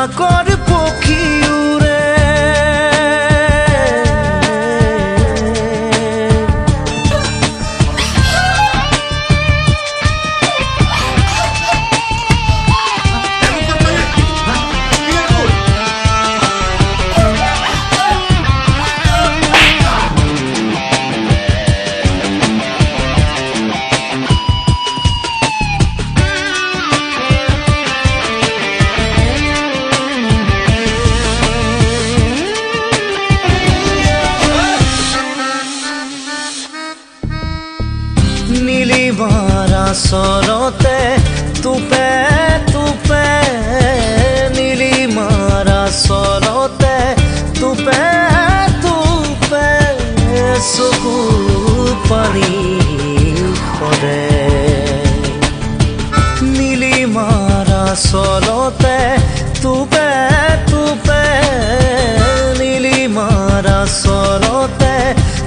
আকাৰ পক্ষী উড়ে নীলিমাৰা সৰতে তুপে তুপে নীলিমাৰা সৰতে তুপে তুপে চকু পানী সৰে নীলিমাৰা সৰতে তুপে তুপে নীলিমাৰা সৰতে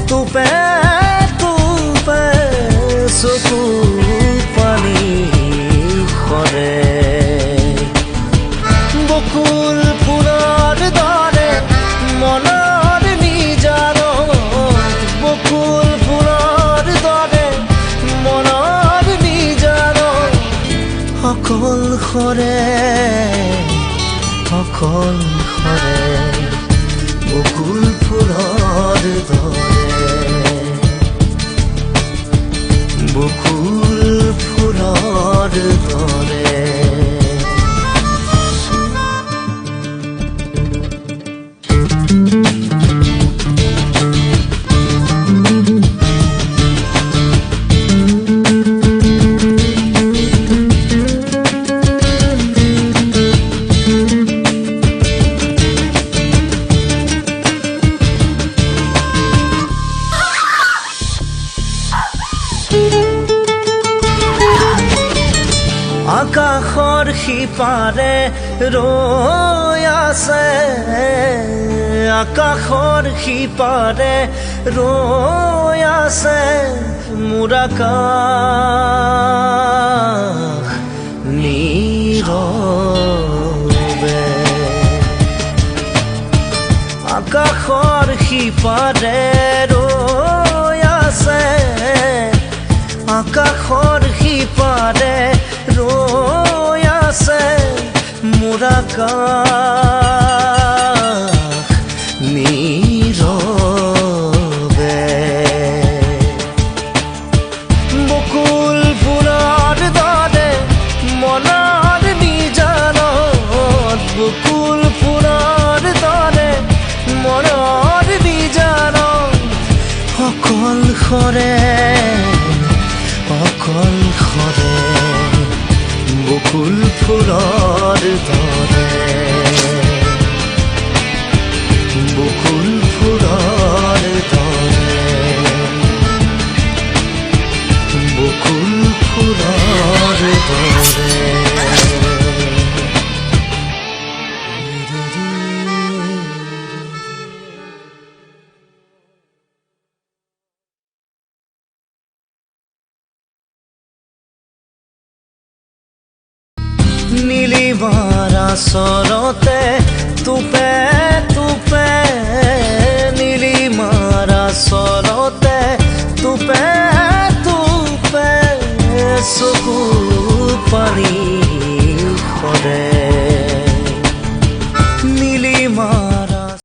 তুপে চকু পানী সৰে বকুল ফুলৰ দৰে মনৰ নিজানত বকুল ফুলৰ দৰে মনৰ নিজানত অকল সৰে বকুল ফুলৰ দৰে বকুল ফুলৰ দৰে আকাশৰ সিপাৰে ৰৈ আছে আকাশৰ সিপাৰে ৰৈ আছে মোৰ আকাশ নীৰৱে আকাশৰ সিপাৰে ৰৈ আছে আকাশৰ সিপাৰে ৰৈ আছে মোৰ আকাশ নীৰৱে বকুল ফুলৰ দৰে মনৰ নিজানত বকুল ফুলৰ দৰে মনৰ নিজানত অকল সৰে বকুল ফুলৰ দৰে বকুল ফুলৰ দৰে বকুল ফুলৰ দৰে নীলিমাৰা সৰতে তুপে তুপে নীলিমাৰা সৰতে তুপে তুপে চকু পানী